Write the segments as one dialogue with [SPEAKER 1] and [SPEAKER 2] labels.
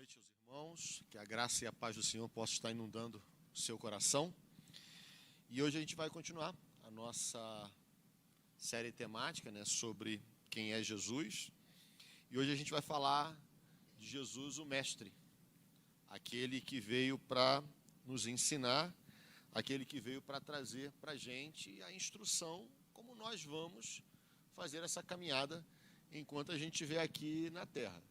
[SPEAKER 1] noite aos irmãos, que a graça e a paz do Senhor possam estar inundando o seu coração. E hoje a gente vai continuar a nossa série temática, sobre quem é Jesus. E hoje a gente vai falar de Jesus, o Mestre, aquele que veio para nos ensinar, aquele que veio para trazer para a gente a instrução como nós vamos fazer essa caminhada enquanto a gente estiver aqui na Terra.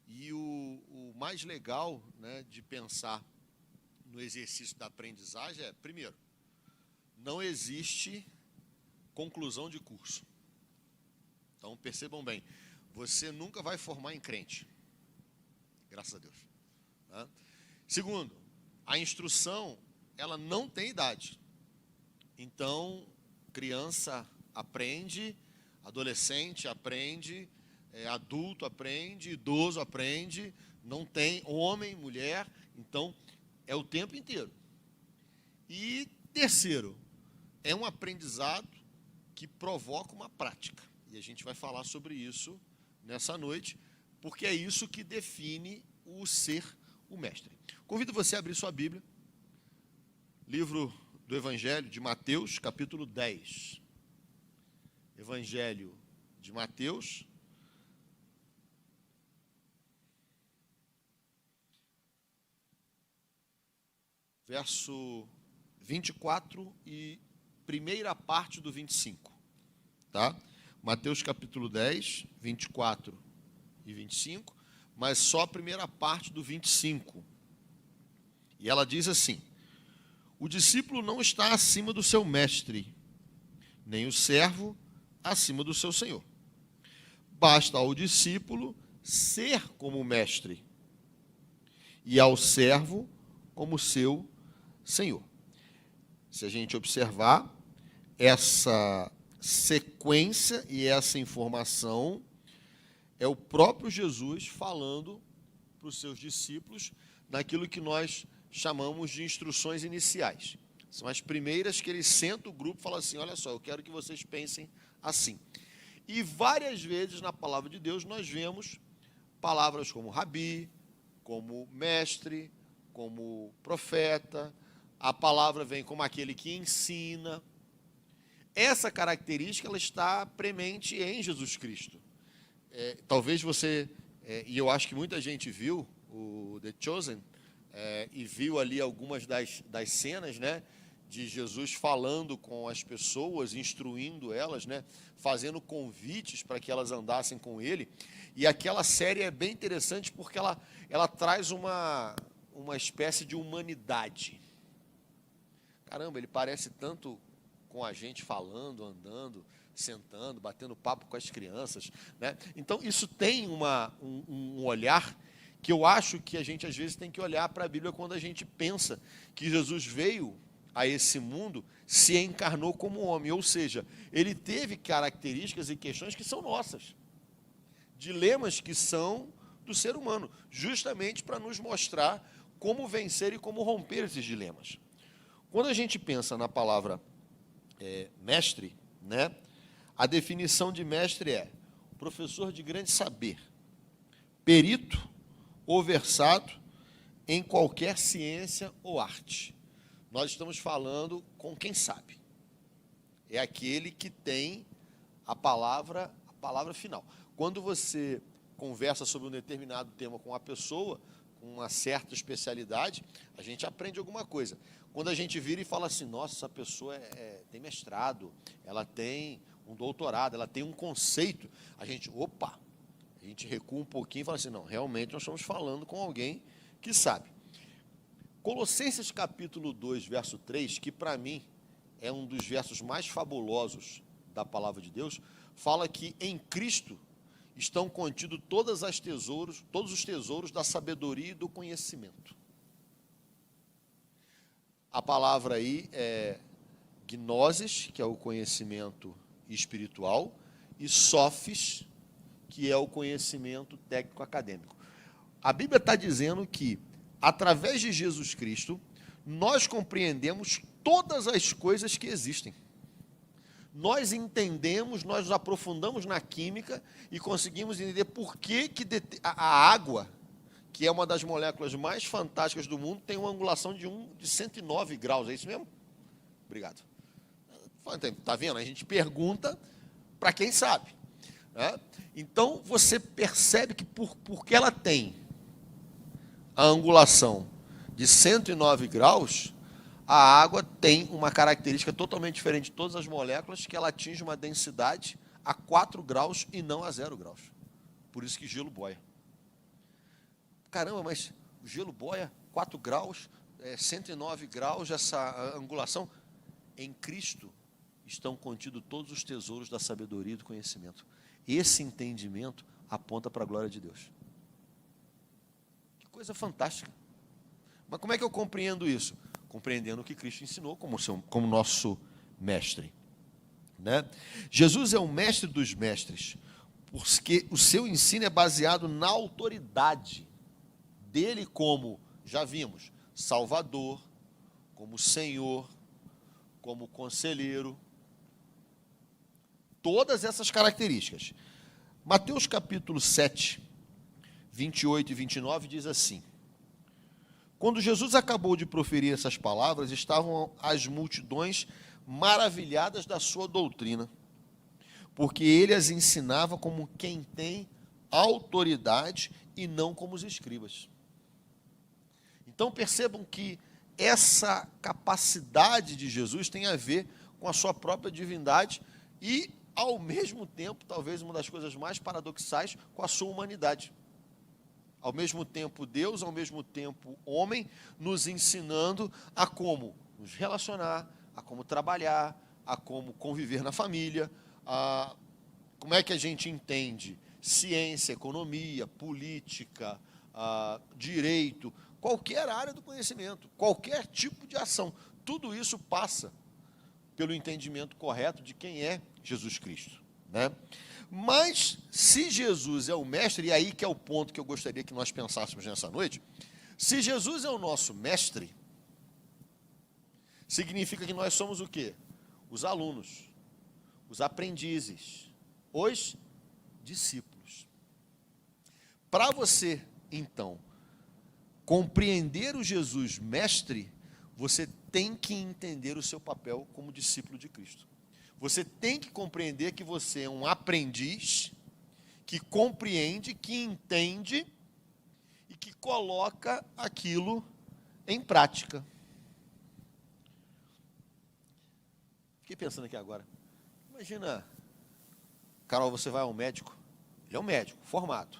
[SPEAKER 1] E o mais legal, de pensar no exercício da aprendizagem é, primeiro, não existe conclusão de curso. Então, percebam bem, você nunca vai formar em crente, graças a Deus. Tá? Segundo, a instrução, ela não tem idade. Então, criança aprende, adolescente aprende, adulto aprende, idoso aprende, não tem homem, mulher, então é o tempo inteiro. E terceiro, é um aprendizado que provoca uma prática. E a gente vai falar sobre isso nessa noite, porque é isso que define o ser o mestre. Convido você a abrir sua Bíblia, livro do Evangelho de Mateus, capítulo 10. Evangelho de Mateus, verso 24 e primeira parte do 25, tá? Mateus capítulo 10, 24 e 25, mas só a primeira parte do 25. E ela diz assim: o discípulo não está acima do seu mestre, nem o servo acima do seu senhor. Basta ao discípulo ser como o mestre, e ao servo como seu senhor. Se a gente observar essa sequência e essa informação, é o próprio Jesus falando para os seus discípulos naquilo que nós chamamos de instruções iniciais. São as primeiras que ele senta o grupo e fala assim: olha só, eu quero que vocês pensem assim. E várias vezes na palavra de Deus nós vemos palavras como rabi, como mestre, como profeta. A palavra vem como aquele que ensina. Essa característica ela está premente em Jesus Cristo. Talvez você, e eu acho que muita gente viu o The Chosen, e viu ali algumas das cenas, de Jesus falando com as pessoas, instruindo elas, fazendo convites para que elas andassem com ele. E aquela série é bem interessante porque ela traz uma espécie de humanidade. Caramba, ele parece tanto com a gente falando, andando, sentando, batendo papo com as crianças, Então, isso tem um olhar que eu acho que a gente, às vezes, tem que olhar para a Bíblia quando a gente pensa que Jesus veio a esse mundo, se encarnou como homem, ou seja, ele teve características e questões que são nossas, dilemas que são do ser humano, justamente para nos mostrar como vencer e como romper esses dilemas. Quando a gente pensa na palavra mestre, a definição de mestre é professor de grande saber, perito ou versado em qualquer ciência ou arte. Nós estamos falando com quem sabe. É aquele que tem a palavra final. Quando você conversa sobre um determinado tema com uma pessoa, com uma certa especialidade, a gente aprende alguma coisa. Quando a gente vira e fala assim, nossa, essa pessoa tem mestrado, ela tem um doutorado, ela tem um conceito, a gente recua um pouquinho e fala assim, não, realmente nós estamos falando com alguém que sabe. Colossenses capítulo 2, verso 3, que para mim é um dos versos mais fabulosos da palavra de Deus, fala que em Cristo estão contidos todos os tesouros da sabedoria e do conhecimento. A palavra aí é gnosis, que é o conhecimento espiritual, e sofis, que é o conhecimento técnico-acadêmico. A Bíblia está dizendo que, através de Jesus Cristo, nós compreendemos todas as coisas que existem. Nós entendemos, nós nos aprofundamos na química e conseguimos entender por que a água que é uma das moléculas mais fantásticas do mundo, tem uma angulação de 109 graus. É isso mesmo? Obrigado. Está vendo? A gente pergunta para quem sabe. Né? Então, você percebe que porque ela tem a angulação de 109 graus, a água tem uma característica totalmente diferente de todas as moléculas, que ela atinge uma densidade a 4 graus e não a 0 graus. Por isso que gelo boia. Caramba, mas o gelo boia 4 graus, 109 graus, essa angulação. Em Cristo estão contidos todos os tesouros da sabedoria e do conhecimento. Esse entendimento aponta para a glória de Deus. Que coisa fantástica. Mas como é que eu compreendo isso? Compreendendo o que Cristo ensinou como nosso mestre. Né? Jesus é o mestre dos mestres, porque o seu ensino é baseado na autoridade dele como, já vimos, Salvador, como Senhor, como Conselheiro. Todas essas características. Mateus capítulo 7, 28 e 29 diz assim: quando Jesus acabou de proferir essas palavras, estavam as multidões maravilhadas da sua doutrina, porque ele as ensinava como quem tem autoridade e não como os escribas. Então percebam que essa capacidade de Jesus tem a ver com a sua própria divindade e, ao mesmo tempo, talvez uma das coisas mais paradoxais, com a sua humanidade. Ao mesmo tempo Deus, ao mesmo tempo homem, nos ensinando a como nos relacionar, a como trabalhar, a como conviver na família, a como é que a gente entende ciência, economia, política, direito, qualquer área do conhecimento, qualquer tipo de ação. Tudo isso passa pelo entendimento correto de quem é Jesus Cristo. Né? Mas, se Jesus é o mestre, e aí que é o ponto que eu gostaria que nós pensássemos nessa noite, se Jesus é o nosso mestre, significa que nós somos o quê? Os alunos, os aprendizes, os discípulos. Para você, então, compreender o Jesus mestre, você tem que entender o seu papel como discípulo de Cristo. Você tem que compreender que você é um aprendiz que compreende, que entende e que coloca aquilo em prática. Fiquei pensando aqui agora. Imagina, Carol, você vai ao médico. Ele é um médico, formado.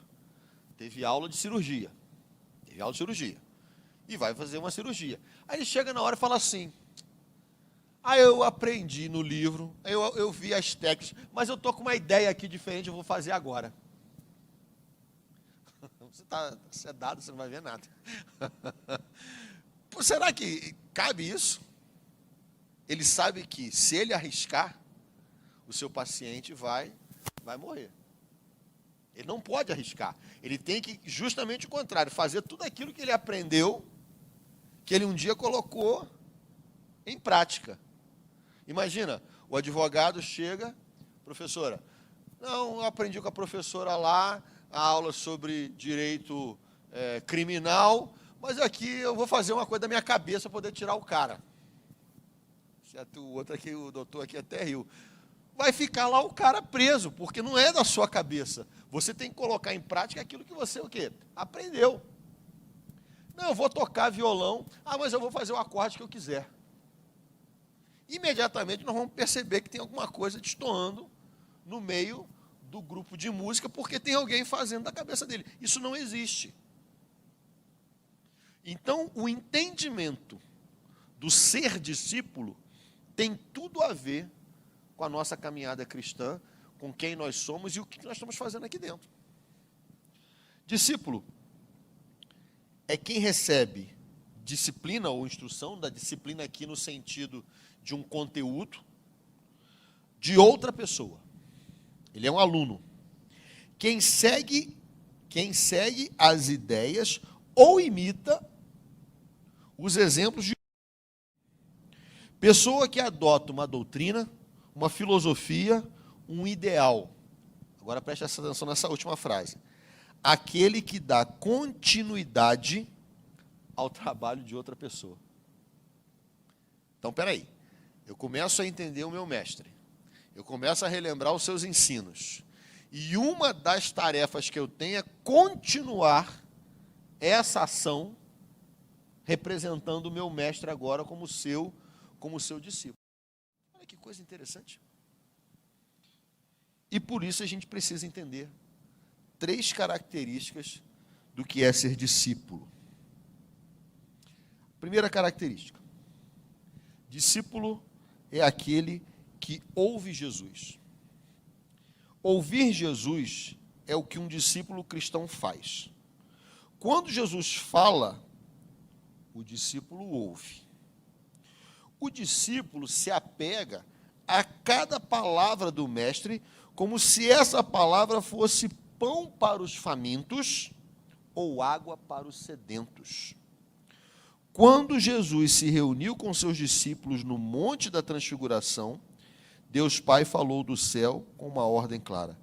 [SPEAKER 1] Teve aula de cirurgia. E vai fazer uma cirurgia. Aí ele chega na hora e fala assim: eu aprendi no livro, eu vi as técnicas, mas eu estou com uma ideia aqui diferente, eu vou fazer agora. Você está sedado, você não vai ver nada. Será que cabe isso? Ele sabe que se ele arriscar, o seu paciente vai morrer. Ele não pode arriscar. Ele tem que, justamente o contrário, fazer tudo aquilo que ele aprendeu, que ele um dia colocou em prática. Imagina, o advogado chega, professora, não, eu aprendi com a professora lá, a aula sobre direito criminal, mas aqui eu vou fazer uma coisa da minha cabeça para poder tirar o cara. Certo? O outro aqui, o doutor aqui até riu. Vai ficar lá o cara preso, porque não é da sua cabeça. Você tem que colocar em prática aquilo que você o quê? Aprendeu. Não, eu vou tocar violão, mas eu vou fazer o acorde que eu quiser. Imediatamente nós vamos perceber que tem alguma coisa destoando no meio do grupo de música, porque tem alguém fazendo da cabeça dele. Isso não existe. Então, o entendimento do ser discípulo tem tudo a ver com a nossa caminhada cristã, com quem nós somos e o que nós estamos fazendo aqui dentro. Discípulo é quem recebe disciplina ou instrução, da disciplina aqui no sentido de um conteúdo, de outra pessoa. Ele é um aluno. Quem segue as ideias ou imita os exemplos de pessoa que adota uma doutrina, uma filosofia, um ideal. Agora preste atenção nessa última frase. aquele que dá continuidade ao trabalho de outra pessoa. Então, peraí, eu começo a entender o meu mestre, eu começo a relembrar os seus ensinos, e uma das tarefas que eu tenho é continuar essa ação, representando o meu mestre agora como seu discípulo. Olha que coisa interessante. E por isso a gente precisa entender 3 características do que é ser discípulo. Primeira característica: discípulo é aquele que ouve Jesus. Ouvir Jesus é o que um discípulo cristão faz. Quando Jesus fala, o discípulo ouve. O discípulo se apega a cada palavra do mestre, como se essa palavra fosse pão para os famintos ou água para os sedentos. Quando Jesus se reuniu com seus discípulos no Monte da Transfiguração, Deus Pai falou do céu com uma ordem clara: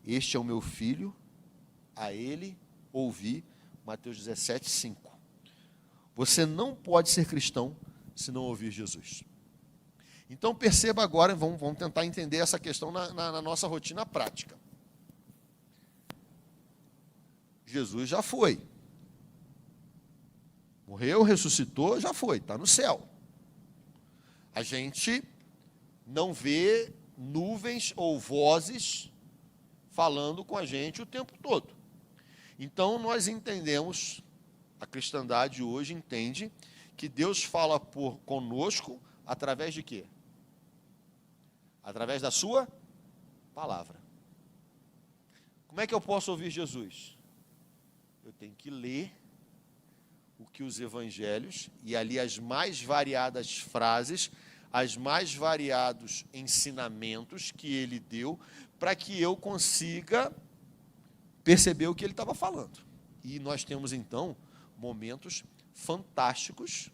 [SPEAKER 1] este é o meu filho, a ele ouvi. Mateus 17, 5. Você não pode ser cristão se não ouvir Jesus. Então perceba agora, vamos tentar entender essa questão na nossa rotina prática. Jesus já foi. Morreu, ressuscitou, já foi, está no céu. A gente não vê nuvens ou vozes falando com a gente o tempo todo. Então nós entendemos, a cristandade hoje entende, que Deus fala conosco através de quê? Através da sua palavra. Como é que eu posso ouvir Jesus? Eu tenho que ler o que os evangelhos, e ali as mais variadas frases, as mais variados ensinamentos que ele deu, para que eu consiga perceber o que ele estava falando. E nós temos, então, momentos fantásticos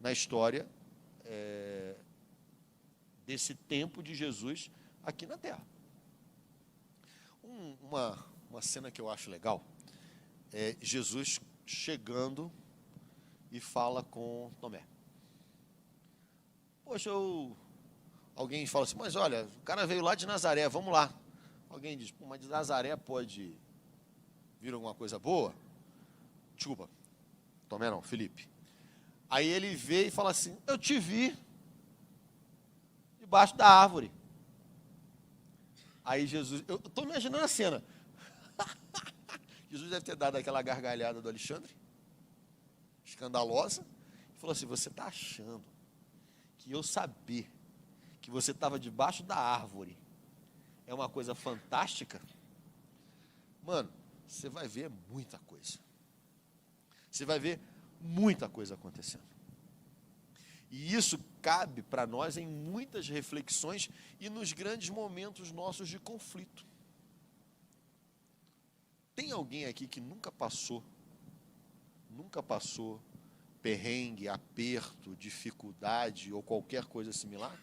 [SPEAKER 1] na história desse tempo de Jesus aqui na Terra. Uma cena que eu acho legal é Jesus chegando e fala com Tomé. Poxa, alguém fala assim, mas olha, o cara veio lá de Nazaré, vamos lá. Alguém diz, mas de Nazaré pode vir alguma coisa boa? Desculpa, Tomé não, Felipe. Aí ele veio e fala assim, eu te vi debaixo da árvore. Aí Jesus, eu estou imaginando a cena. Jesus deve ter dado aquela gargalhada do Alexandre, escandalosa, e falou assim, você está achando que eu saber que você estava debaixo da árvore é uma coisa fantástica? Mano, você vai ver muita coisa. Você vai ver muita coisa acontecendo. E isso cabe para nós em muitas reflexões e nos grandes momentos nossos de conflito. Tem alguém aqui que nunca passou perrengue, aperto, dificuldade ou qualquer coisa similar?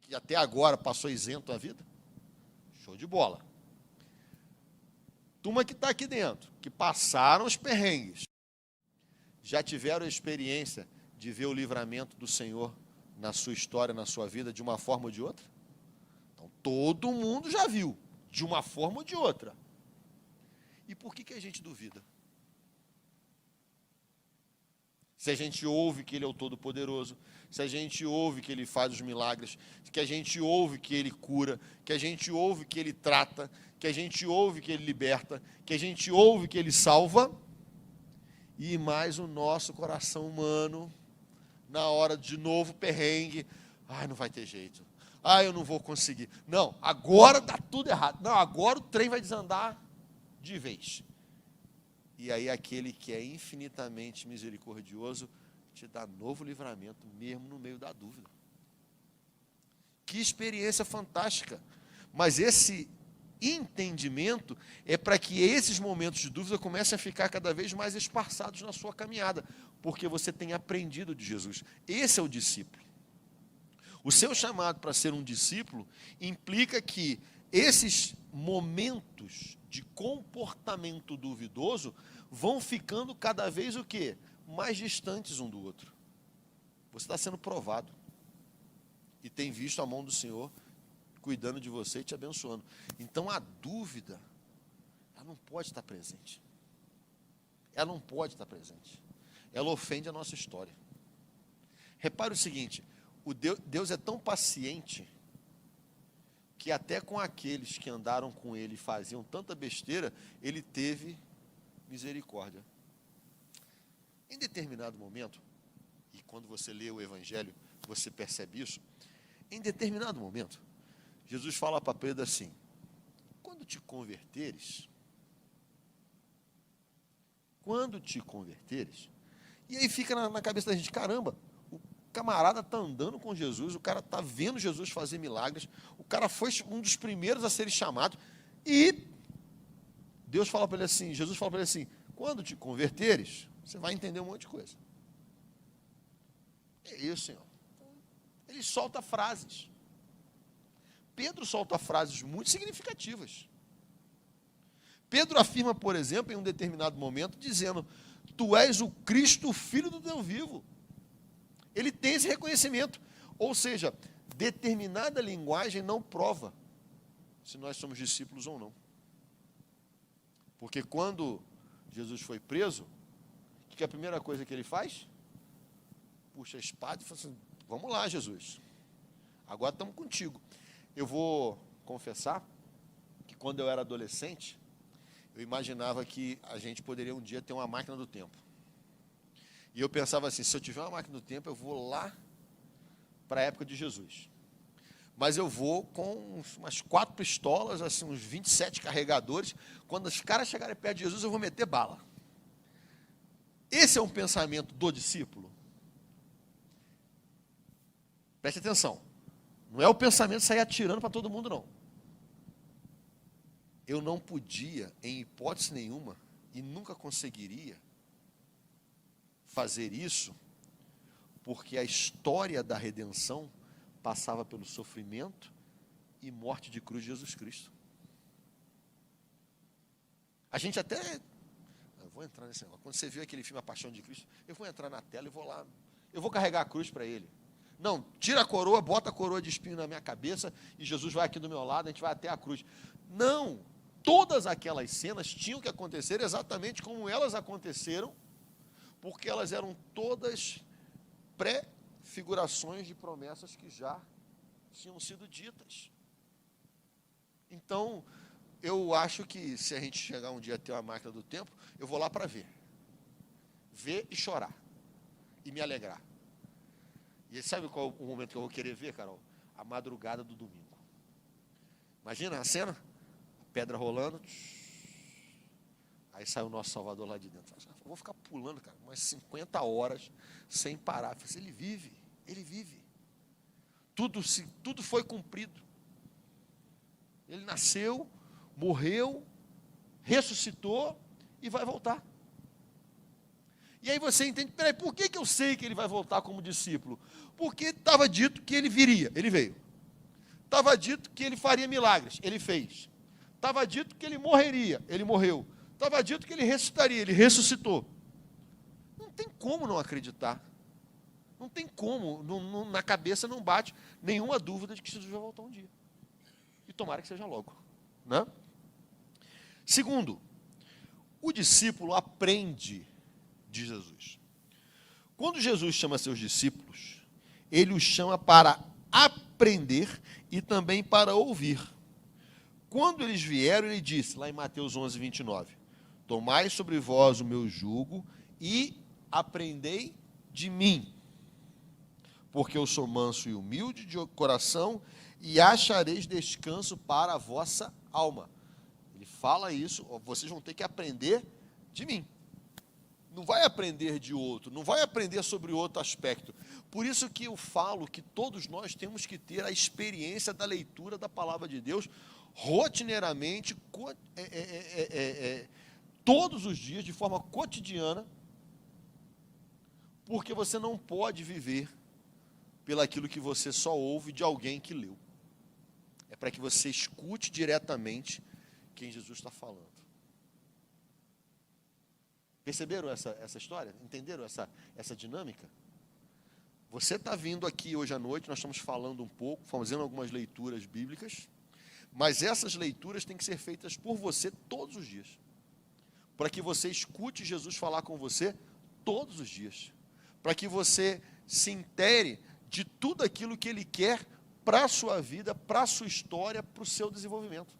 [SPEAKER 1] Que até agora passou isento a vida? Show de bola. Turma que está aqui dentro, que passaram os perrengues, já tiveram a experiência de ver o livramento do Senhor na sua história, na sua vida, de uma forma ou de outra? Então, todo mundo já viu, de uma forma ou de outra. E por que a gente duvida? Se a gente ouve que Ele é o Todo-Poderoso, se a gente ouve que Ele faz os milagres, que a gente ouve que Ele cura, que a gente ouve que Ele trata, que a gente ouve que Ele liberta, que a gente ouve que Ele salva, e mais o nosso coração humano, na hora de novo perrengue, não vai ter jeito, eu não vou conseguir, não, agora está tudo errado, não, agora o trem vai desandar de vez. E aí aquele que é infinitamente misericordioso te dá novo livramento, mesmo no meio da dúvida. Que experiência fantástica! Mas esse entendimento é para que esses momentos de dúvida comecem a ficar cada vez mais esparçados na sua caminhada, porque você tem aprendido de Jesus. Esse é o discípulo. O seu chamado para ser um discípulo implica que esses momentos de comportamento duvidoso vão ficando cada vez o quê? Mais distantes um do outro. Você está sendo provado. E tem visto a mão do Senhor cuidando de você e te abençoando. Então a dúvida, ela não pode estar presente. Ela não pode estar presente. Ela ofende a nossa história. Repare o seguinte, Deus é tão paciente que até com aqueles que andaram com ele e faziam tanta besteira, ele teve misericórdia. Em determinado momento, e quando você lê o Evangelho, você percebe isso, em determinado momento, Jesus fala para Pedro assim, quando te converteres, e aí fica na cabeça da gente, caramba, o camarada está andando com Jesus, o cara está vendo Jesus fazer milagres, o cara foi um dos primeiros a serem chamados, e Deus fala para ele assim, Jesus fala para ele assim, quando te converteres, você vai entender um monte de coisa. É isso, Senhor. Ele solta frases. Pedro solta frases muito significativas. Pedro afirma, por exemplo, em um determinado momento, dizendo, tu és o Cristo, o Filho do Deus vivo. Ele tem esse reconhecimento. Ou seja, determinada linguagem não prova se nós somos discípulos ou não. Porque quando Jesus foi preso, o que é a primeira coisa que ele faz? Puxa a espada e fala assim, vamos lá, Jesus. Agora estamos contigo. Eu vou confessar que quando eu era adolescente, eu imaginava que a gente poderia um dia ter uma máquina do tempo. E eu pensava assim, se eu tiver uma máquina do tempo, eu vou lá para a época de Jesus. Mas eu vou com umas 4 pistolas, assim, uns 27 carregadores. Quando os caras chegarem perto de Jesus, eu vou meter bala. Esse é um pensamento do discípulo? Preste atenção. Não é o pensamento de sair atirando para todo mundo, não. Eu não podia, em hipótese nenhuma, e nunca conseguiria fazer isso, porque a história da redenção passava pelo sofrimento e morte de cruz de Jesus Cristo. A gente até... Eu vou entrar nesse negócio. Quando você viu aquele filme A Paixão de Cristo, eu vou entrar na tela e vou lá... Eu vou carregar a cruz para ele. Não, tira a coroa, bota a coroa de espinho na minha cabeça e Jesus vai aqui do meu lado, a gente vai até a cruz. Não, todas aquelas cenas tinham que acontecer exatamente como elas aconteceram, porque elas eram todas pré-figurações de promessas que já tinham sido ditas. Então, eu acho que se a gente chegar um dia a ter uma máquina do tempo, eu vou lá para ver. Ver e chorar. E me alegrar. E sabe qual é o momento que eu vou querer ver, Carol? A madrugada do domingo. Imagina a cena? A pedra rolando. Aí sai o nosso Salvador lá de dentro. Eu vou ficar pulando, cara, umas 50 horas sem parar. Eu falei assim, ele vive, ele vive. Tudo foi cumprido. Ele nasceu, morreu, ressuscitou e vai voltar. E aí você entende, peraí, por que eu sei que ele vai voltar como discípulo? Porque estava dito que ele viria, ele veio. Estava dito que ele faria milagres, ele fez. Estava dito que ele morreria, ele morreu. Estava dito que ele ressuscitaria, ele ressuscitou. Não tem como não acreditar. Não tem como, na cabeça não bate nenhuma dúvida de que Jesus vai voltar um dia. E tomara que seja logo. Né? Segundo, o discípulo aprende de Jesus. Quando Jesus chama seus discípulos, ele os chama para aprender e também para ouvir. Quando eles vieram, ele disse, lá em Mateus 11, 29, tomai sobre vós o meu jugo e aprendei de mim, porque eu sou manso e humilde de coração e achareis descanso para a vossa alma. Ele fala isso, vocês vão ter que aprender de mim. Não vai aprender de outro, não vai aprender sobre outro aspecto. Por isso que eu falo que todos nós temos que ter a experiência da leitura da palavra de Deus rotineiramente, todos os dias, de forma cotidiana, porque você não pode viver pelaquilo que você só ouve de alguém que leu. É para que você escute diretamente quem Jesus está falando. Perceberam essa história? Entenderam essa dinâmica? Você está vindo aqui hoje à noite, nós estamos falando um pouco, fazendo algumas leituras bíblicas, mas essas leituras têm que ser feitas por você todos os dias, para que você escute Jesus falar com você todos os dias, para que você se intere de tudo aquilo que Ele quer para a sua vida, para a sua história, para o seu desenvolvimento.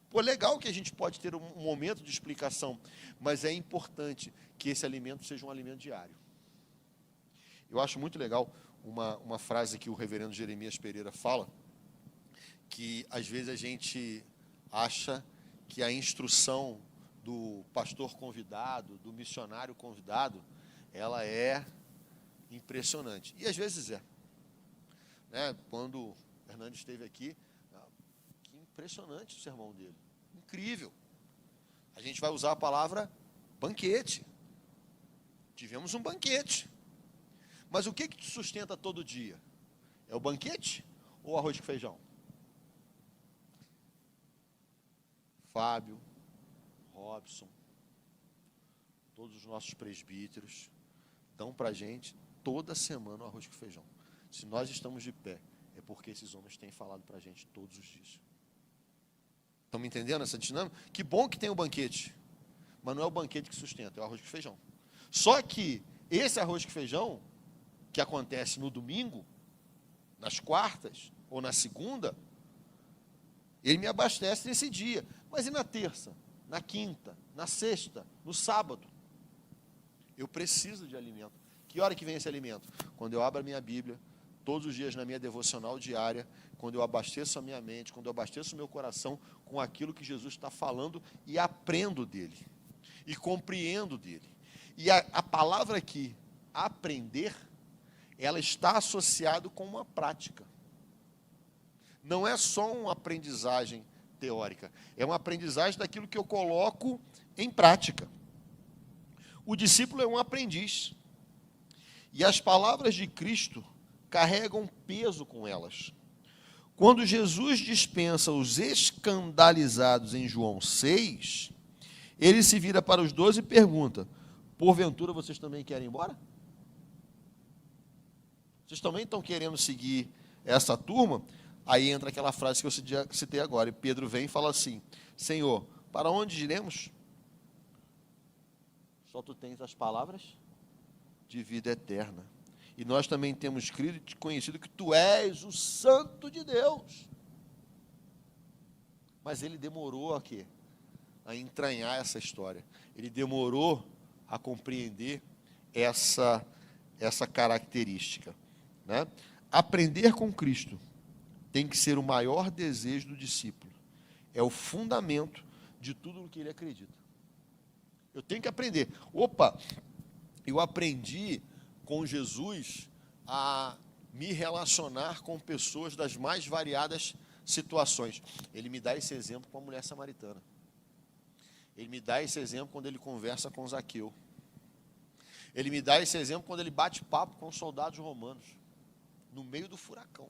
[SPEAKER 1] Pô, legal que a gente pode ter um momento de explicação, mas é importante que esse alimento seja um alimento diário. Eu acho muito legal uma frase que o reverendo Jeremias Pereira fala, que às vezes a gente acha que a instrução do pastor convidado, do missionário convidado, ela é impressionante. E às vezes é. Né? Quando o Hernandes esteve aqui, que impressionante o sermão dele. Incrível. A gente vai usar a palavra banquete. Tivemos um banquete. Mas o que te sustenta todo dia? É o banquete ou arroz com feijão? Fábio, Robson, todos os nossos presbíteros dão para a gente toda semana o arroz com feijão. Se nós estamos de pé, é porque esses homens têm falado para a gente todos os dias. Estão me entendendo essa dinâmica? Que bom que tem o banquete, mas não é o banquete que sustenta, é o arroz com feijão. Só que esse arroz com feijão, que acontece no domingo, nas quartas ou na segunda, ele me abastece nesse dia. Mas e na terça, na quinta, na sexta, no sábado? Eu preciso de alimento. Que hora que vem esse alimento? Quando eu abro a minha Bíblia, todos os dias na minha devocional diária, quando eu abasteço a minha mente, quando eu abasteço o meu coração com aquilo que Jesus está falando e aprendo dele, e compreendo dele. E a palavra aqui, aprender, ela está associada com uma prática. Não é só uma aprendizagem teórica, é uma aprendizagem daquilo que eu coloco em prática. O discípulo é um aprendiz, e as palavras de Cristo carregam peso com elas. Quando Jesus dispensa os escandalizados em João 6, ele se vira para os 12 e pergunta: porventura vocês também querem ir embora? Vocês também estão querendo seguir essa turma? Aí entra aquela frase que eu citei agora, e Pedro vem e fala assim: Senhor, para onde iremos? Só tu tens as palavras de vida eterna. E nós também temos crido e te conhecido que tu és o Santo de Deus. Mas ele demorou a quê? A entranhar essa história. Ele demorou a compreender essa característica. Né? Aprender com Cristo tem que ser o maior desejo do discípulo. É o fundamento de tudo o que ele acredita. Eu tenho que aprender. Opa, eu aprendi com Jesus a me relacionar com pessoas das mais variadas situações. Ele me dá esse exemplo com a mulher samaritana. Ele me dá esse exemplo quando ele conversa com Zaqueu. Ele me dá esse exemplo quando ele bate papo com os soldados romanos, no meio do furacão.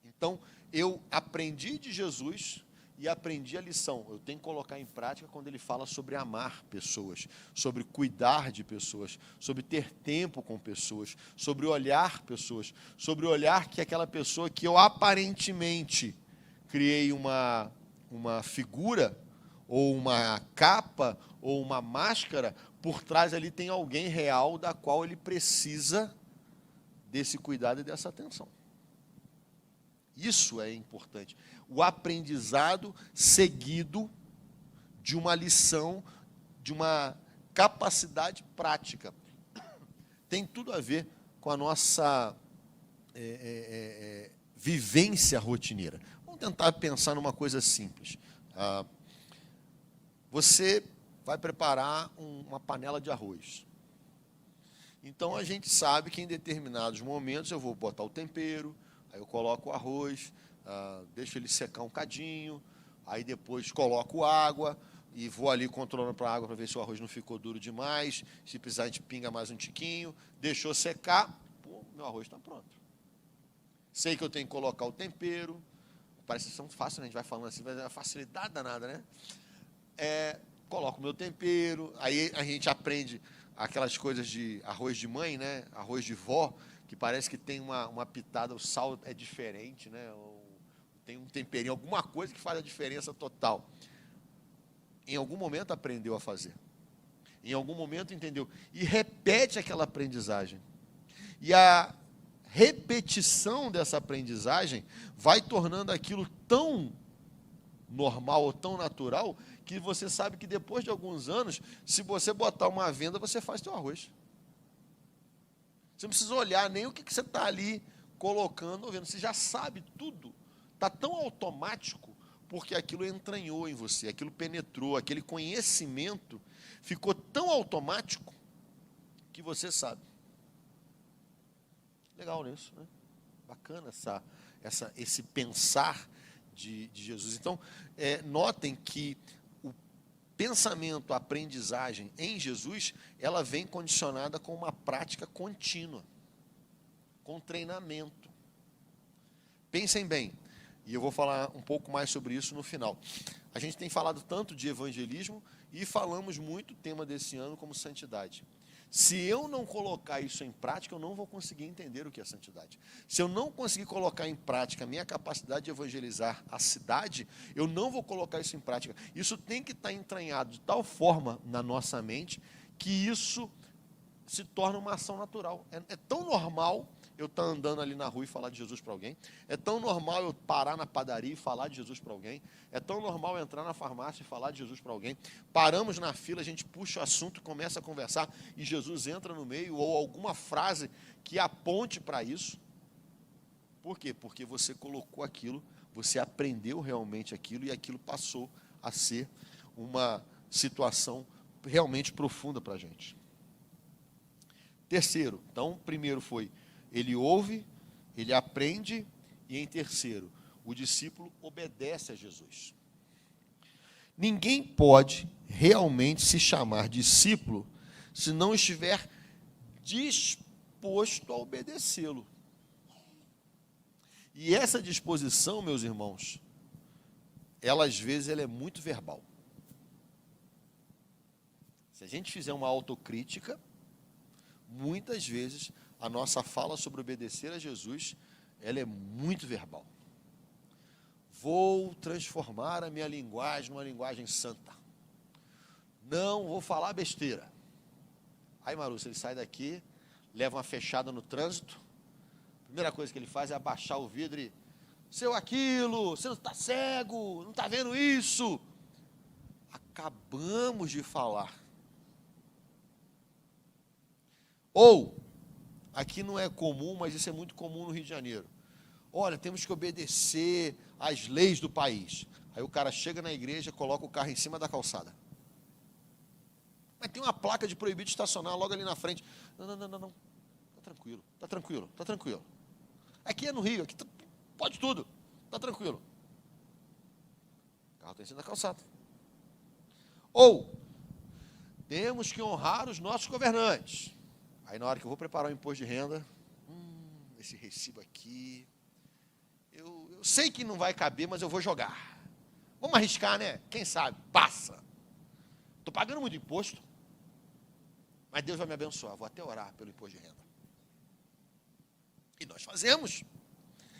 [SPEAKER 1] Então, eu aprendi de Jesus e aprendi a lição. Eu tenho que colocar em prática quando ele fala sobre amar pessoas, sobre cuidar de pessoas, sobre ter tempo com pessoas, sobre olhar pessoas, sobre olhar que aquela pessoa que eu aparentemente criei uma figura, ou uma capa, ou uma máscara, por trás ali tem alguém real da qual ele precisa desse cuidado e dessa atenção. Isso é importante. O aprendizado seguido de uma lição, de uma capacidade prática. Tem tudo a ver com a nossa vivência rotineira. Vamos tentar pensar numa coisa simples. Você vai preparar uma panela de arroz. Então, a gente sabe que em determinados momentos eu vou botar o tempero, aí eu coloco o arroz, deixo ele secar um cadinho, aí depois coloco água e vou ali controlando para a água para ver se o arroz não ficou duro demais. Se precisar, a gente pinga mais um tiquinho, deixou secar, meu arroz está pronto. Sei que eu tenho que colocar o tempero, parece tão fácil, né? A gente vai falando assim, mas é uma facilidade danada, né? Coloco o meu tempero, aí a gente aprende aquelas coisas de arroz de mãe, né? Arroz de vó, que parece que tem uma pitada, o sal é diferente, né? Ou tem um temperinho, alguma coisa que faz a diferença total. Em algum momento aprendeu a fazer. Em algum momento entendeu. E repete aquela aprendizagem. E a repetição dessa aprendizagem vai tornando aquilo tão normal ou tão natural que você sabe que depois de alguns anos, se você botar uma venda, você faz seu arroz. Você não precisa olhar nem o que você está ali colocando ou vendo. Você já sabe tudo. Está tão automático porque aquilo entranhou em você, aquilo penetrou, aquele conhecimento ficou tão automático que você sabe. Legal nisso, né? Bacana esse pensar de Jesus. Então, notem que o pensamento, a aprendizagem em Jesus, ela vem condicionada com uma prática contínua, com treinamento. Pensem bem, e eu vou falar um pouco mais sobre isso no final. A gente tem falado tanto de evangelismo e falamos muito o tema desse ano como santidade. Se eu não colocar isso em prática, eu não vou conseguir entender o que é santidade. Se eu não conseguir colocar em prática a minha capacidade de evangelizar a cidade, eu não vou colocar isso em prática. Isso tem que estar entranhado de tal forma na nossa mente que isso se torna uma ação natural. É tão normal eu estar andando ali na rua e falar de Jesus para alguém. É tão normal eu parar na padaria e falar de Jesus para alguém. É tão normal eu entrar na farmácia e falar de Jesus para alguém. Paramos na fila, a gente puxa o assunto, começa a conversar e Jesus entra no meio ou alguma frase que aponte para isso. Por quê? Porque você colocou aquilo, você aprendeu realmente aquilo e aquilo passou a ser uma situação realmente profunda para a gente. Terceiro, então, primeiro foi, ele ouve, ele aprende, e em terceiro, o discípulo obedece a Jesus. Ninguém pode realmente se chamar discípulo se não estiver disposto a obedecê-lo. E essa disposição, meus irmãos, ela às vezes ela é muito verbal. Se a gente fizer uma autocrítica, muitas vezes a nossa fala sobre obedecer a Jesus, ela é muito verbal. Vou transformar a minha linguagem numa linguagem santa. Não vou falar besteira. Aí, Marúcio, ele sai daqui, leva uma fechada no trânsito. A primeira coisa que ele faz é abaixar o vidro e... Seu aquilo, você não está cego, não está vendo isso. Acabamos de falar. Ou, aqui não é comum, mas isso é muito comum no Rio de Janeiro. Olha, temos que obedecer às leis do país. Aí o cara chega na igreja, coloca o carro em cima da calçada. Mas tem uma placa de proibido estacionar logo ali na frente. Não. Está tranquilo. Aqui é no Rio, aqui pode tudo. Está tranquilo. O carro está em cima da calçada. Ou, temos que honrar os nossos governantes. Aí na hora que eu vou preparar o imposto de renda, esse recibo aqui, eu sei que não vai caber, mas eu vou jogar. Vamos arriscar, né? Quem sabe? Passa. Estou pagando muito imposto, mas Deus vai me abençoar. Vou até orar pelo imposto de renda. E nós fazemos.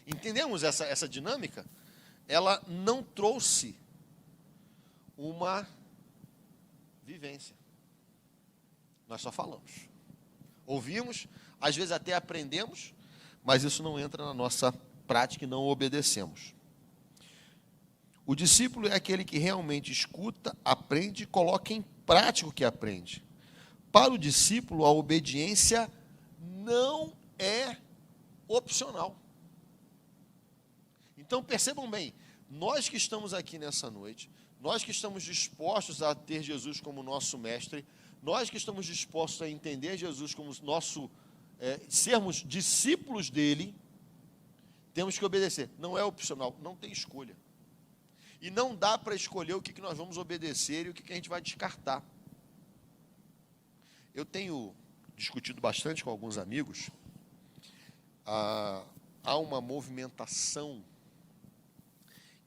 [SPEAKER 1] Entendemos essa dinâmica? Ela não trouxe uma vivência. Nós só falamos. Ouvimos, às vezes até aprendemos, mas isso não entra na nossa prática e não obedecemos. O discípulo é aquele que realmente escuta, aprende e coloca em prática o que aprende. Para o discípulo, a obediência não é opcional. Então, percebam bem, nós que estamos aqui nessa noite, nós que estamos dispostos a ter Jesus como nosso mestre, nós que estamos dispostos a entender Jesus como nosso, sermos discípulos dele, temos que obedecer. Não é opcional, não tem escolha. E não dá para escolher o que nós vamos obedecer e o que a gente vai descartar. Eu tenho discutido bastante com alguns amigos. Há uma movimentação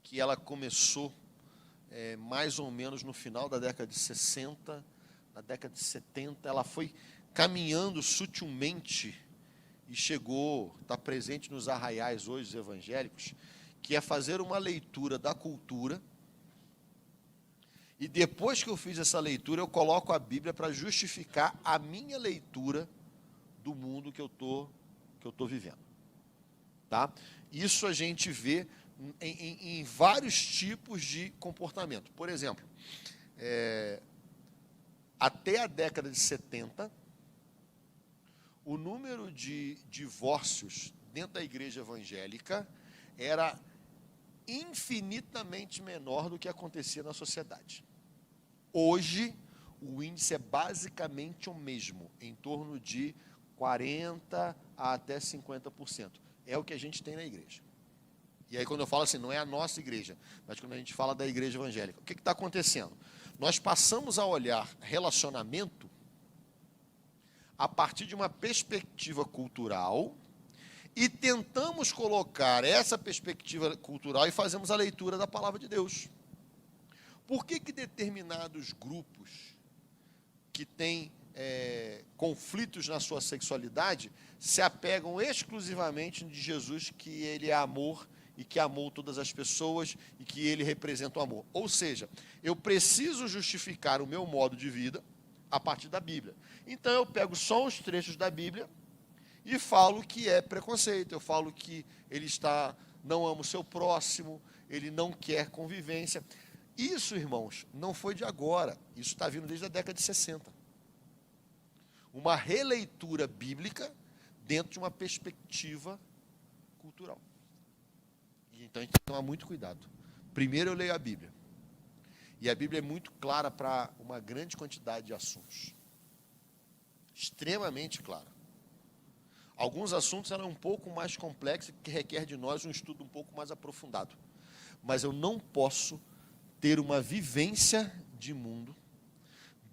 [SPEAKER 1] que ela começou mais ou menos no final da década de 60, na década de 70, ela foi caminhando sutilmente e chegou, está presente nos arraiais hoje evangélicos, que é fazer uma leitura da cultura, e depois que eu fiz essa leitura, eu coloco a Bíblia para justificar a minha leitura do mundo que eu tô vivendo. Tá? Isso a gente vê em vários tipos de comportamento. Por exemplo, até a década de 70, o número de divórcios dentro da igreja evangélica era infinitamente menor do que acontecia na sociedade. Hoje, o índice é basicamente o mesmo, em torno de 40% a até 50%. É o que a gente tem na igreja. E aí, quando eu falo assim, não é a nossa igreja, mas quando a gente fala da igreja evangélica, o que está acontecendo? Nós passamos a olhar relacionamento a partir de uma perspectiva cultural e tentamos colocar essa perspectiva cultural e fazemos a leitura da palavra de Deus. Por que determinados grupos que têm conflitos na sua sexualidade se apegam exclusivamente de Jesus, que ele é amor e que amou todas as pessoas e que ele representa o amor? Ou seja, eu preciso justificar o meu modo de vida a partir da Bíblia. Então eu pego só os trechos da Bíblia e falo que é preconceito, eu falo que ele não ama o seu próximo, ele não quer convivência. Isso, irmãos, não foi de agora, isso está vindo desde a década de 60. Uma releitura bíblica dentro de uma perspectiva cultural. Então a gente tem que tomar muito cuidado. Primeiro eu leio a Bíblia. E a Bíblia é muito clara para uma grande quantidade de assuntos. Extremamente clara. Alguns assuntos eram um pouco mais complexos, que requer de nós um estudo um pouco mais aprofundado. Mas eu não posso ter uma vivência de mundo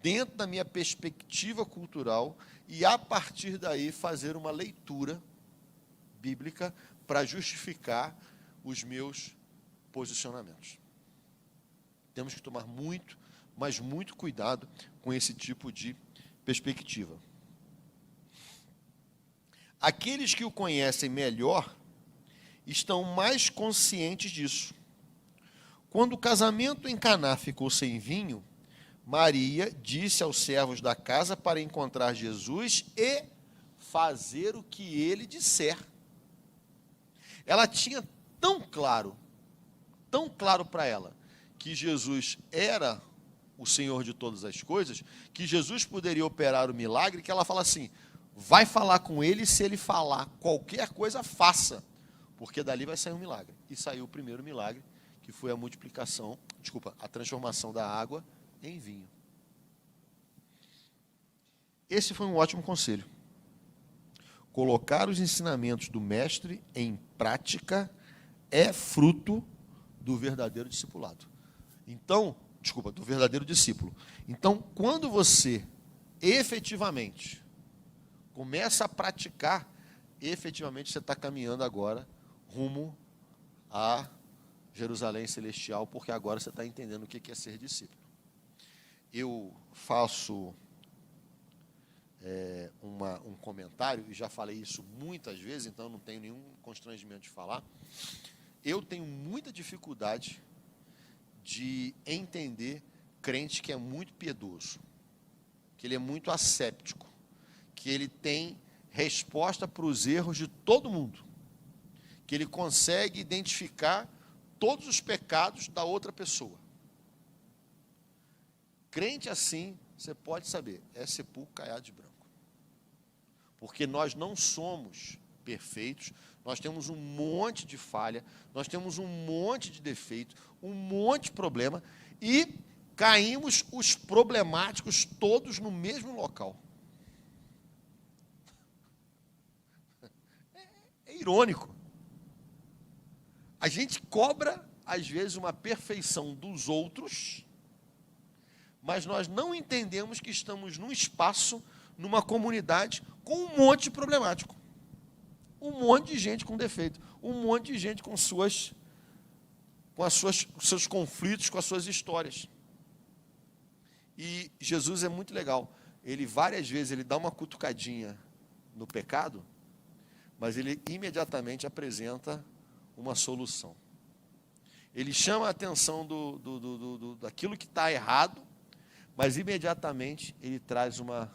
[SPEAKER 1] dentro da minha perspectiva cultural e, a partir daí, fazer uma leitura bíblica para justificar os meus posicionamentos. Temos que tomar muito, mas muito cuidado com esse tipo de perspectiva. Aqueles que o conhecem melhor estão mais conscientes disso. Quando o casamento em Caná ficou sem vinho, Maria disse aos servos da casa para encontrar Jesus e fazer o que ele disser. Ela tinha tão claro para ela, que Jesus era o Senhor de todas as coisas, que Jesus poderia operar o milagre, que ela fala assim: vai falar com ele, se ele falar qualquer coisa, faça, porque dali vai sair um milagre. E saiu o primeiro milagre, que foi a transformação da água em vinho. Esse foi um ótimo conselho. Colocar os ensinamentos do mestre em prática é fruto do verdadeiro discipulado. Do verdadeiro discípulo. Então, quando você efetivamente começa a praticar, efetivamente você está caminhando agora rumo a Jerusalém Celestial, porque agora você está entendendo o que é ser discípulo. Eu faço um comentário, e já falei isso muitas vezes, então não tenho nenhum constrangimento de falar. Eu tenho muita dificuldade de entender crente que é muito piedoso, que ele é muito asséptico, que ele tem resposta para os erros de todo mundo, que ele consegue identificar todos os pecados da outra pessoa. Crente assim, você pode saber, é sepulcro caiado de branco. Porque nós não somos perfeitos, nós temos um monte de falha, nós temos um monte de defeito, um monte de problema, e caímos os problemáticos todos no mesmo local. É irônico. A gente cobra, às vezes, uma perfeição dos outros, mas nós não entendemos que estamos num espaço, numa comunidade, com um monte de problemático. Um monte de gente com defeito, um monte de gente com suas com os seus conflitos, com as suas histórias. E Jesus é muito legal. Ele várias vezes ele dá uma cutucadinha no pecado, mas ele imediatamente apresenta uma solução. Ele chama a atenção daquilo que está errado, mas imediatamente ele traz uma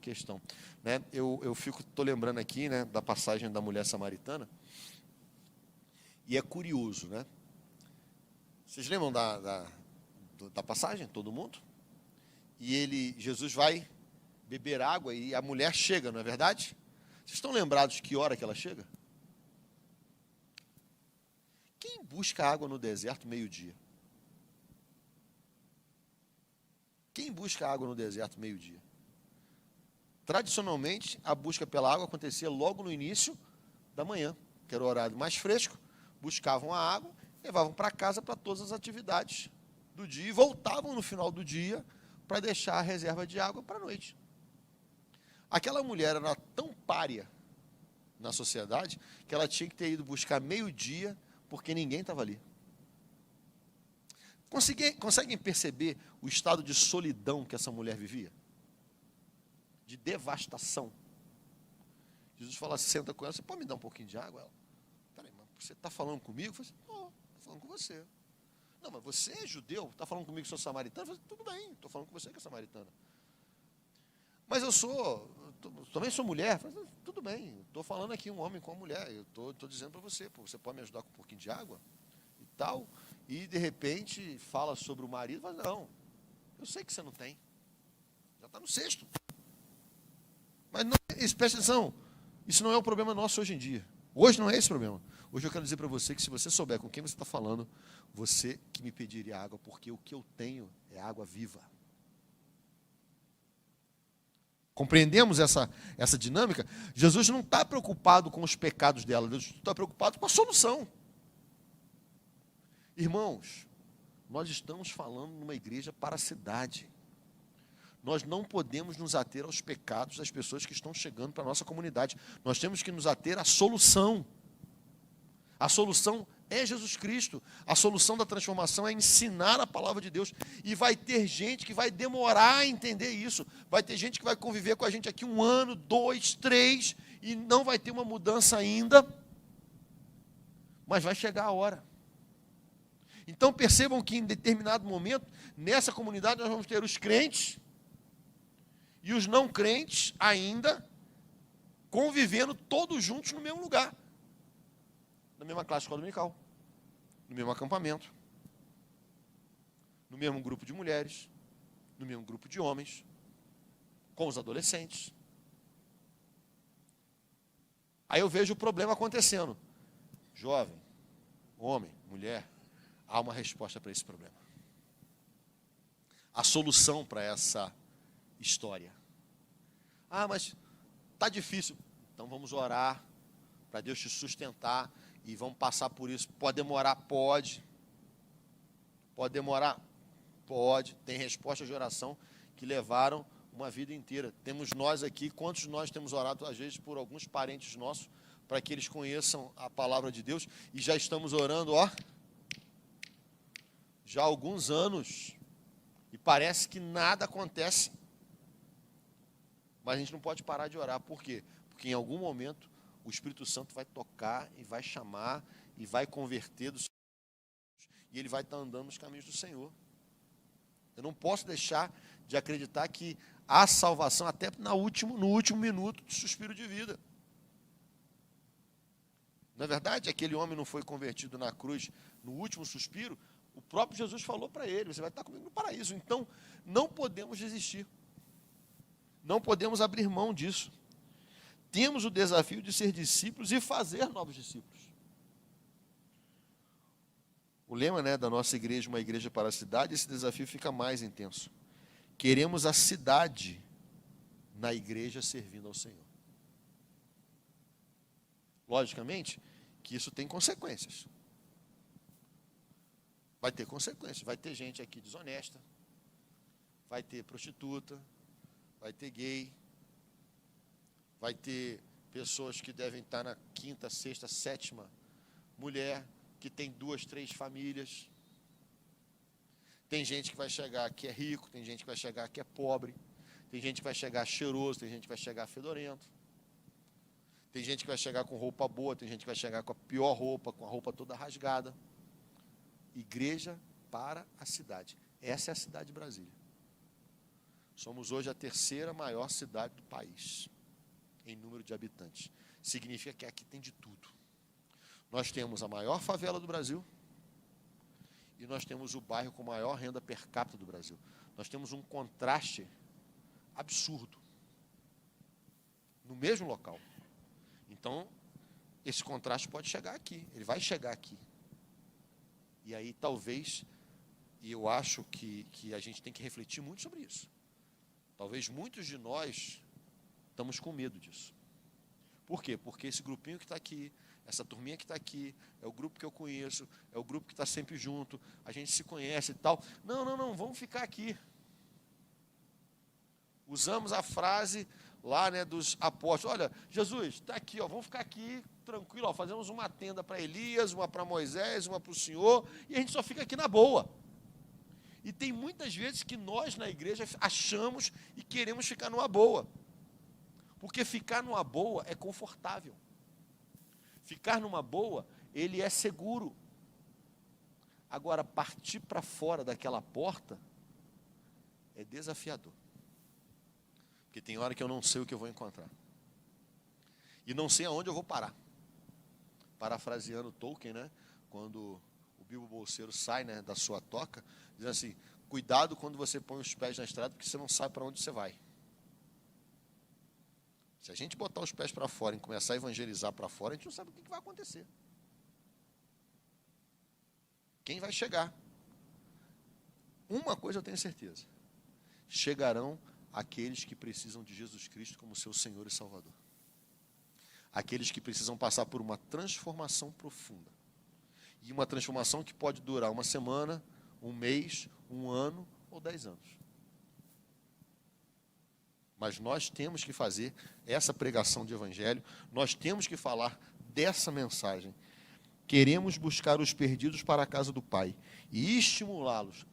[SPEAKER 1] questão. Né? Eu estou lembrando aqui, né, da passagem da mulher samaritana, e é curioso, né? Vocês lembram da passagem, todo mundo? E Jesus vai beber água e a mulher chega, não é verdade? Vocês estão lembrados que hora que ela chega? Quem busca água no deserto meio-dia? Quem busca água no deserto meio-dia? Tradicionalmente, a busca pela água acontecia logo no início da manhã, que era o horário mais fresco, buscavam a água, levavam para casa para todas as atividades do dia e voltavam no final do dia para deixar a reserva de água para a noite. Aquela mulher era tão pária na sociedade que ela tinha que ter ido buscar meio-dia porque ninguém estava ali. Conseguem perceber o estado de solidão que essa mulher vivia? De devastação. Jesus fala, senta com ela, você pode me dar um pouquinho de água? Ela, peraí, mas você está falando comigo? Eu falei, não, estou falando com você. Não, mas você é judeu, está falando comigo que sou samaritano? Eu falei, tudo bem, estou falando com você que é samaritana. Mas também sou mulher. Eu falei, tudo bem, estou falando aqui um homem com uma mulher, eu estou dizendo para você, você pode me ajudar com um pouquinho de água? E tal, e de repente fala sobre o marido, fala, não, eu sei que você não tem, já está no cesto. Mas não, presta atenção, isso não é o problema nosso hoje em dia. Hoje não é esse o problema. Hoje eu quero dizer para você que se você souber com quem você está falando, você que me pediria água, porque o que eu tenho é água viva. Compreendemos essa dinâmica? Jesus não está preocupado com os pecados dela, Jesus está preocupado com a solução. Irmãos, nós estamos falando numa igreja para a cidade. Nós não podemos nos ater aos pecados das pessoas que estão chegando para a nossa comunidade. Nós temos que nos ater à solução. A solução é Jesus Cristo. A solução da transformação é ensinar a palavra de Deus. E vai ter gente que vai demorar a entender isso. Vai ter gente que vai conviver com a gente aqui 1 ano, 2, 3, e não vai ter uma mudança ainda. Mas vai chegar a hora. Então percebam que em determinado momento, nessa comunidade nós vamos ter os crentes e os não crentes ainda convivendo todos juntos no mesmo lugar. Na mesma classe escola dominical, no mesmo acampamento, no mesmo grupo de mulheres, no mesmo grupo de homens, com os adolescentes. Aí eu vejo o problema acontecendo. Jovem, homem, mulher, há uma resposta para esse problema. A solução para essa história. Ah, mas está difícil. Então vamos orar para Deus te sustentar e vamos passar por isso. Pode demorar? Pode. Pode demorar? Pode. Tem respostas de oração que levaram uma vida inteira. Temos nós aqui, quantos de nós temos orado, às vezes, por alguns parentes nossos, para que eles conheçam a palavra de Deus, e já estamos orando, já há alguns anos, e parece que nada acontece. Mas a gente não pode parar de orar. Por quê? Porque em algum momento o Espírito Santo vai tocar e vai chamar e vai converter e ele vai estar andando nos caminhos do Senhor. Eu não posso deixar de acreditar que há salvação até no último minuto de suspiro de vida. Não é verdade? Aquele homem não foi convertido na cruz no último suspiro. O próprio Jesus falou para ele, você vai estar comigo no paraíso. Então, não podemos desistir. Não podemos abrir mão disso. Temos o desafio de ser discípulos e fazer novos discípulos. O lema, da nossa igreja, uma igreja para a cidade, esse desafio fica mais intenso. Queremos a cidade na igreja servindo ao Senhor. Logicamente que isso tem consequências. Vai ter consequências. Vai ter gente aqui desonesta, vai ter prostituta, vai ter gay, vai ter pessoas que devem estar na 5ª, 6ª, 7ª mulher, que tem 2, 3 famílias. Tem gente que vai chegar que é rico, tem gente que vai chegar que é pobre, tem gente que vai chegar cheiroso, tem gente que vai chegar fedorento. Tem gente que vai chegar com roupa boa, tem gente que vai chegar com a pior roupa, com a roupa toda rasgada. Igreja para a cidade. Essa é a cidade de Brasília. Somos hoje a 3ª maior cidade do país, em número de habitantes. Significa que aqui tem de tudo. Nós temos a maior favela do Brasil e nós temos o bairro com maior renda per capita do Brasil. Nós temos um contraste absurdo no mesmo local. Então, esse contraste pode chegar aqui, ele vai chegar aqui. E aí, talvez, e eu acho que a gente tem que refletir muito sobre isso. Talvez muitos de nós estamos com medo disso. Por quê? Porque esse grupinho que está aqui, essa turminha que está aqui, é o grupo que eu conheço, é o grupo que está sempre junto, a gente se conhece e tal. Não, vamos ficar aqui. Usamos a frase lá, né, dos apóstolos. Olha, Jesus, está aqui, ó, vamos ficar aqui tranquilo, ó, fazemos uma tenda para Elias, uma para Moisés, uma para o Senhor, e a gente só fica aqui na boa. E tem muitas vezes que nós na igreja achamos e queremos ficar numa boa. Porque ficar numa boa é confortável. Ficar numa boa, ele é seguro. Agora, partir para fora daquela porta é desafiador. Porque tem hora que eu não sei o que eu vou encontrar. E não sei aonde eu vou parar. Parafraseando Tolkien, né? Quando o Bilbo Bolseiro sai, né, da sua toca, diz assim, cuidado quando você põe os pés na estrada, porque você não sabe para onde você vai. Se a gente botar os pés para fora e começar a evangelizar para fora, a gente não sabe o que vai acontecer. Quem vai chegar? Uma coisa eu tenho certeza. Chegarão aqueles que precisam de Jesus Cristo como seu Senhor e Salvador. Aqueles que precisam passar por uma transformação profunda. E uma transformação que pode durar uma semana, um mês, um ano ou 10 anos. Mas nós temos que fazer essa pregação de evangelho, nós temos que falar dessa mensagem. Queremos buscar os perdidos para a casa do Pai e estimulá-los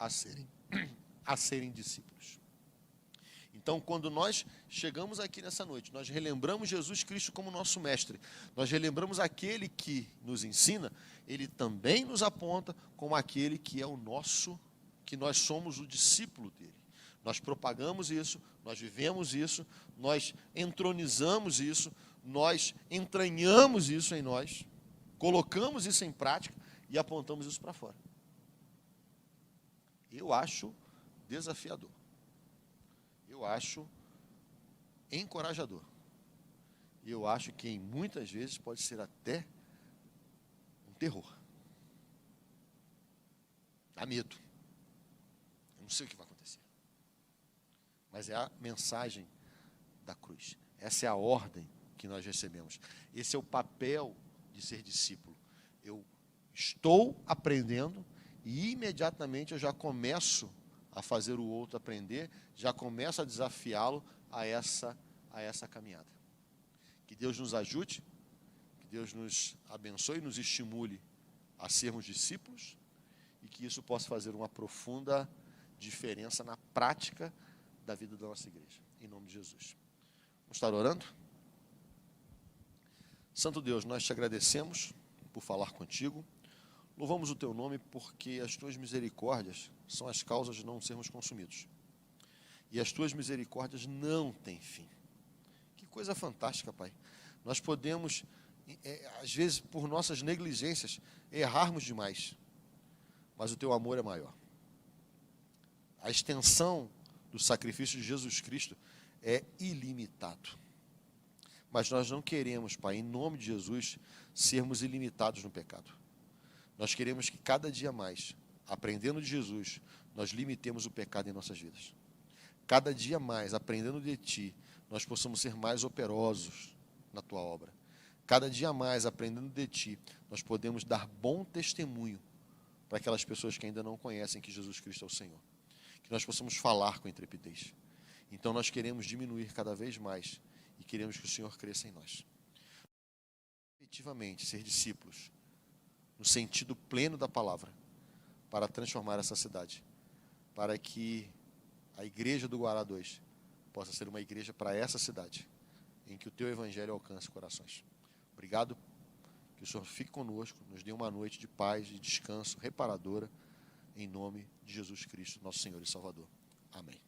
[SPEAKER 1] a serem discípulos. Então, quando nós chegamos aqui nessa noite, nós relembramos Jesus Cristo como nosso mestre, nós relembramos aquele que nos ensina, ele também nos aponta como aquele que é o nosso, que nós somos o discípulo dele. Nós propagamos isso, nós vivemos isso, nós entronizamos isso, nós entranhamos isso em nós, colocamos isso em prática e apontamos isso para fora. Eu acho desafiador. Eu acho encorajador. E eu acho que muitas vezes pode ser até um terror. Dá medo. Eu não sei o que vai acontecer. Mas é a mensagem da cruz. Essa é a ordem que nós recebemos. Esse é o papel de ser discípulo. Eu estou aprendendo e imediatamente eu já começo a fazer o outro aprender, já começo a desafiá-lo a essa caminhada. Que Deus nos ajude, que Deus nos abençoe e nos estimule a sermos discípulos e que isso possa fazer uma profunda diferença na prática da vida da nossa igreja. Em nome de Jesus. Vamos estar orando? Santo Deus, nós te agradecemos por falar contigo. Louvamos o teu nome porque as tuas misericórdias são as causas de não sermos consumidos. E as tuas misericórdias não têm fim. Que coisa fantástica, Pai. Nós podemos, às vezes, por nossas negligências, errarmos demais. Mas o teu amor é maior. A extensão do sacrifício de Jesus Cristo é ilimitado. Mas nós não queremos, Pai, em nome de Jesus, sermos ilimitados no pecado. Nós queremos que cada dia mais, aprendendo de Jesus, nós limitemos o pecado em nossas vidas. Cada dia mais, aprendendo de Ti, nós possamos ser mais operosos na Tua obra. Cada dia mais, aprendendo de Ti, nós podemos dar bom testemunho para aquelas pessoas que ainda não conhecem que Jesus Cristo é o Senhor. Que nós possamos falar com intrepidez. Então nós queremos diminuir cada vez mais e queremos que o Senhor cresça em nós. Efetivamente, ser discípulos no sentido pleno da palavra, para transformar essa cidade, para que a igreja do Guará 2 possa ser uma igreja para essa cidade, em que o teu evangelho alcance corações. Obrigado, que o Senhor fique conosco, nos dê uma noite de paz, de descanso, reparadora, em nome de Jesus Cristo, nosso Senhor e Salvador. Amém.